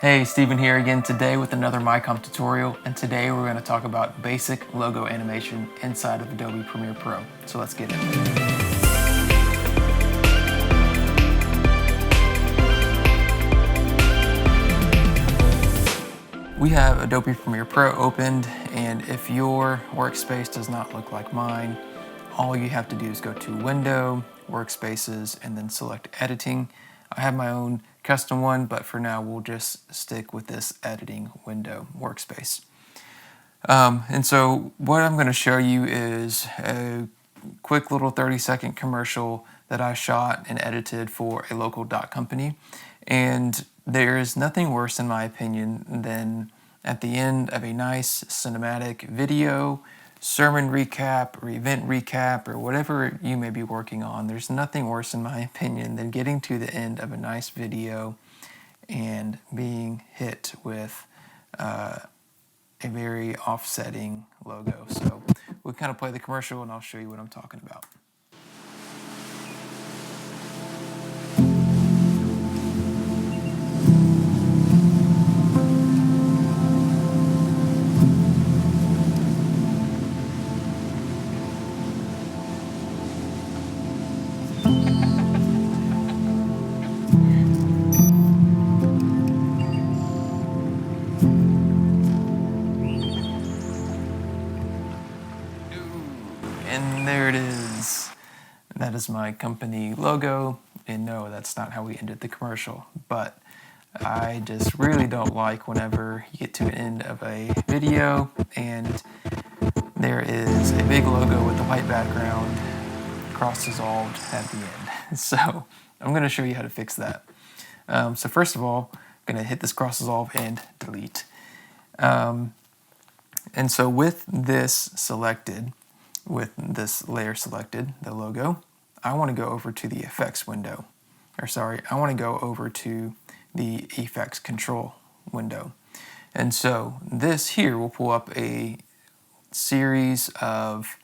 Hey, Steven here again today with another MyCom tutorial, and today we're going to talk about basic logo animation inside of Adobe Premiere Pro. So let's get into it. We have Adobe Premiere Pro opened, and if your workspace does not look like mine, all you have to do is go to Window, Workspaces, and then select Editing. I have my own custom one, but for now we'll just stick with this editing window workspace. And so what I'm going to show you is a quick little 30-second commercial that I shot and edited for a local dot company. And there is nothing worse, in my opinion, than at the end of a nice cinematic video, sermon recap, or event recap, or whatever you may be working on. There's nothing worse, in my opinion, than getting to the end of a nice video and being hit with a very offsetting logo. So we'll kind of play the commercial and I'll show you what I'm talking about. And there it is. That is my company logo. And no, that's not how we ended the commercial. But I just really don't like whenever you get to an end of a video and there is a big logo with a white background cross dissolved at the end. So I'm going to show you how to fix that. So first of all, I'm going to hit this cross dissolve and delete. And so with this selected, with this layer selected, the logo, I want to go over to the effects window. I want to go over to the effects control window. And so this here will pull up a series of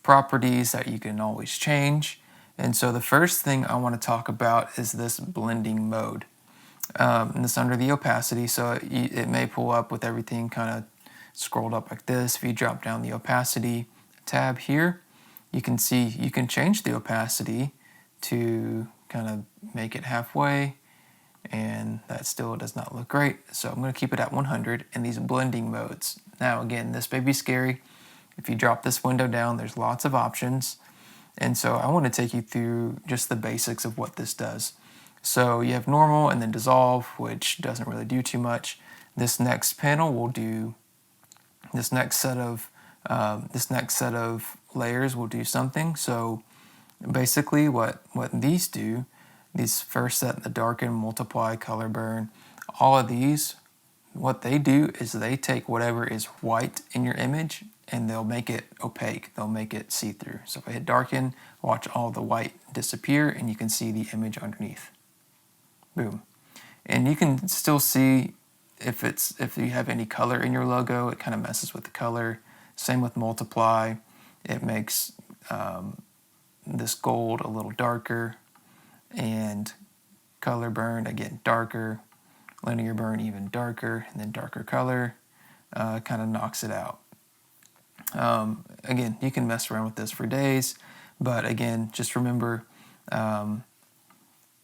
properties that you can always change. And so the first thing I want to talk about is this blending mode. And this under the opacity, so it may pull up with everything kind of scrolled up like this. If you drop down the opacity tab here, you can see you can change the opacity to kind of make it halfway, and that still does not look great. So I'm going to keep it at 100 in these blending modes. Now again, this may be scary. If you drop this window down, there's lots of options. And so I want to take you through just the basics of what this does. So you have normal and then dissolve, which doesn't really do too much. This next panel will do, this next set of layers will do something. So basically what these do, these first set, the darken, multiply, color burn, all of these, what they do is they take whatever is white in your image and they'll make it opaque. They'll make it see-through. So if I hit darken, watch all the white disappear and you can see the image underneath. Boom. And you can still see if you have any color in your logo, it kind of messes with the color. Same with multiply. It makes this gold a little darker, and color burn, again, darker, linear burn even darker, and then darker color kind of knocks it out. Again, you can mess around with this for days, but again, just remember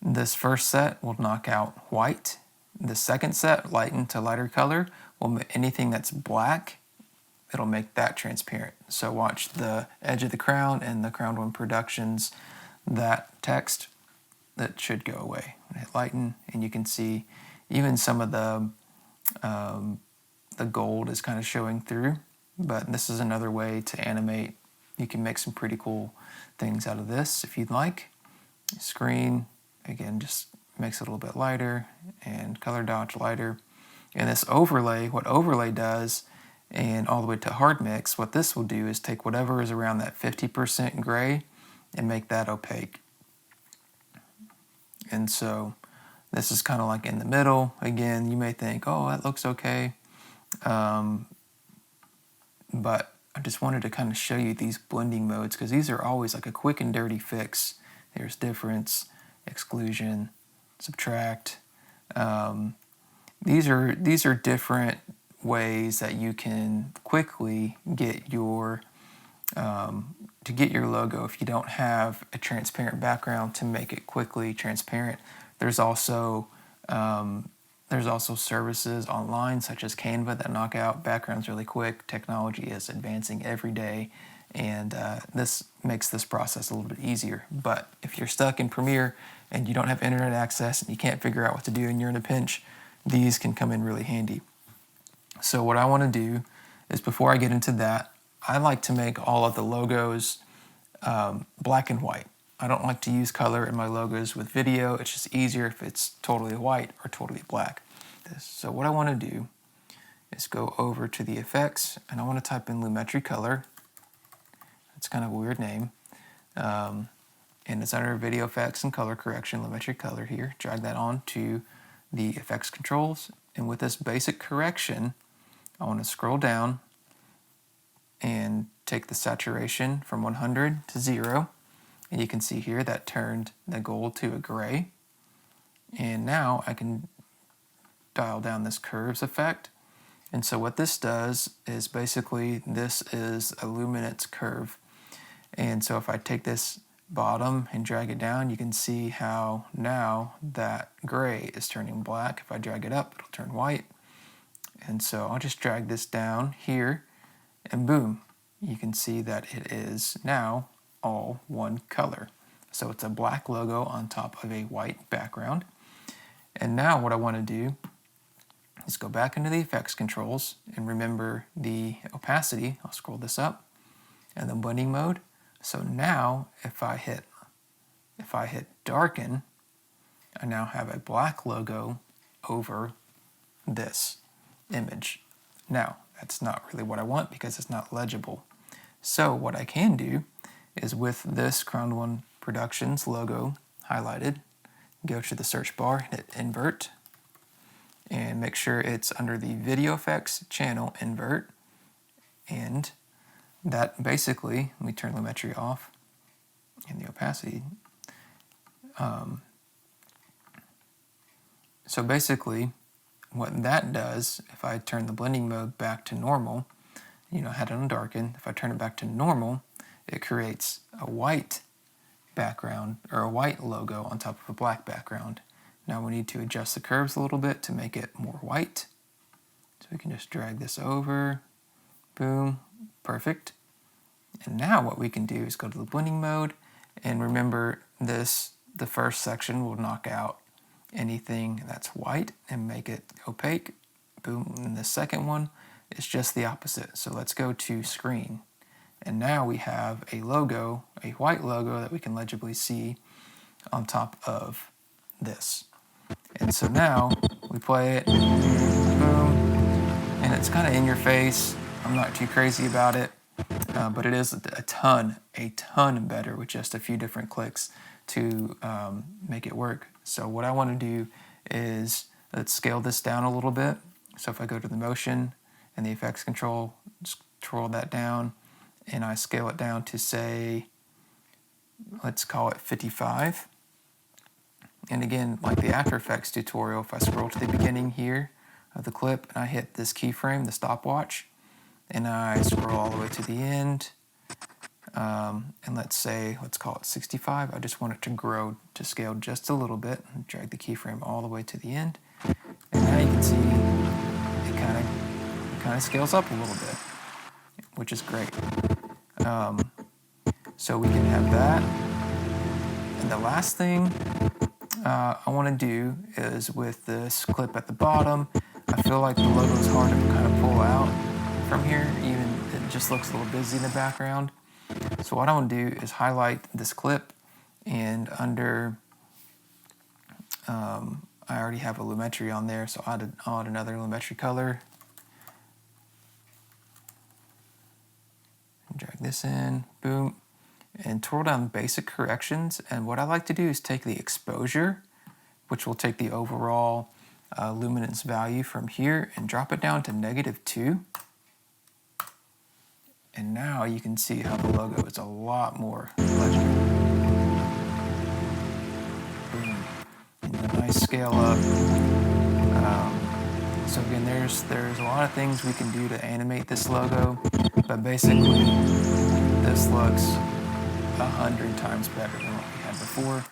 this first set will knock out white. The second set, lighten to lighter color, will anything that's black, it'll make that transparent. So watch the edge of the crown and the Crown One Productions, that text, that should go away. Hit lighten, and you can see even some of the gold is kind of showing through. But this is another way to animate. You can make some pretty cool things out of this if you'd like. Screen, again, just makes it a little bit lighter, and color dodge lighter. And this overlay, what overlay does, and all the way to hard mix, what this will do is take whatever is around that 50% gray and make that opaque. And so this is kind of like in the middle. Again, you may think, oh, that looks okay. But I just wanted to kind of show you these blending modes because these are always like a quick and dirty fix. There's difference, exclusion, subtract, these are different ways that you can quickly get your to get your logo if you don't have a transparent background to make it quickly transparent. There's also services online such as Canva that knock out backgrounds really quick. Technology is advancing every day, and this makes this process a little bit easier. But if you're stuck in Premiere and you don't have internet access and you can't figure out what to do and you're in a pinch, these can come in really handy. So what I want to do is, before I get into that, I like to make all of the logos black and white. I don't like to use color in my logos with video. It's just easier if it's totally white or totally black. So what I want to do is go over to the effects, and I want to type in Lumetri Color. It's kind of a weird name. And it's under Video Effects and Color Correction, Lumetri Color here. Drag that on to the effects controls. And with this basic correction, I want to scroll down and take the saturation from 100 to 0. And you can see here that turned the gold to a gray. And now I can dial down this curves effect. And so what this does is, basically, this is a luminance curve. And so if I take this bottom and drag it down, you can see how now that gray is turning black. If I drag it up, it'll turn white. And so I'll just drag this down here, and boom, you can see that it is now all one color. So it's a black logo on top of a white background. And now what I want to do is go back into the effects controls and remember the opacity. I'll scroll this up, and then blending mode. So now if I hit darken, I now have a black logo over this image. Now that's not really what I want because it's not legible. So what I can do is, with this Crown One Productions logo highlighted, go to the search bar, hit invert, and make sure it's under the video effects channel invert. And that basically, let me turn Lumetri off and the opacity. So basically what that does, if I turn the blending mode back to normal, I had it on darken, if I turn it back to normal, it creates a white background, or a white logo on top of a black background. Now we need to adjust the curves a little bit to make it more white. So we can just drag this over, boom, perfect. And now what we can do is go to the blending mode, and remember this, the first section will knock out anything that's white and make it opaque, boom. And the second one is just the opposite. So let's go to screen. And now we have a logo, a white logo that we can legibly see on top of this. And so now we play it, boom, and it's kind of in your face. I'm not too crazy about it, but it is a ton better with just a few different clicks to make it work. So what I want to do is, let's scale this down a little bit. So if I go to the motion and the effects control, scroll that down, and I scale it down to, say, let's call it 55. And again, like the After Effects tutorial, if I scroll to the beginning here of the clip and I hit this keyframe, the stopwatch, and I scroll all the way to the end, and let's call it 65. I just want it to grow to scale just a little bit, and drag the keyframe all the way to the end. And now you can see it kind of scales up a little bit, which is great. So we can have that. And the last thing I want to do is, with this clip at the bottom, I feel like the logo is hard to kind of pull out from here. Even it just looks a little busy in the background. So what I want to do is highlight this clip, and under I already have a Lumetri on there, so I'll add another Lumetri color. Drag this in, boom, and twirl down basic corrections. And what I like to do is take the exposure, which will take the overall luminance value from here, and drop it down to -2. And now you can see how the logo is a lot more legible. Boom. And a nice scale up. So again, there's a lot of things we can do to animate this logo, but basically this looks 100 times better than what we had before.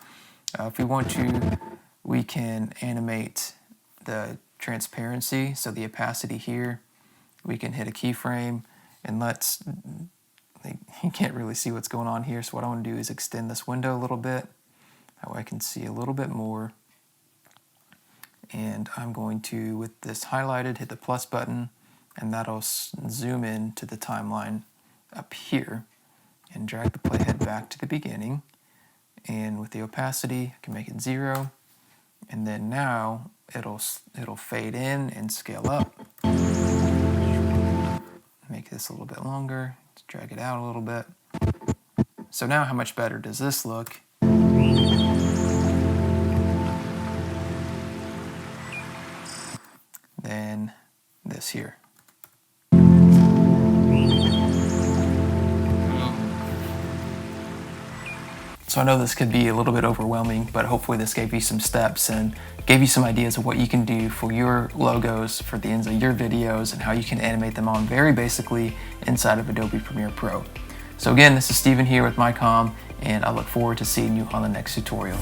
If we want to, we can animate the transparency, so the opacity here. We can hit a keyframe, and you can't really see what's going on here, so what I want to do is extend this window a little bit. That way I can see a little bit more. And I'm going to, with this highlighted, hit the plus button, and that'll zoom in to the timeline up here, and drag the playhead back to the beginning. And with the opacity, I can make it 0, and then now it'll fade in and scale up. Make this a little bit longer, let's drag it out a little bit. So now how much better does this look? Than this here. So I know this could be a little bit overwhelming, but hopefully this gave you some steps and gave you some ideas of what you can do for your logos, for the ends of your videos, and how you can animate them on very basically inside of Adobe Premiere Pro. So again, this is Steven here with MyCom, and I look forward to seeing you on the next tutorial.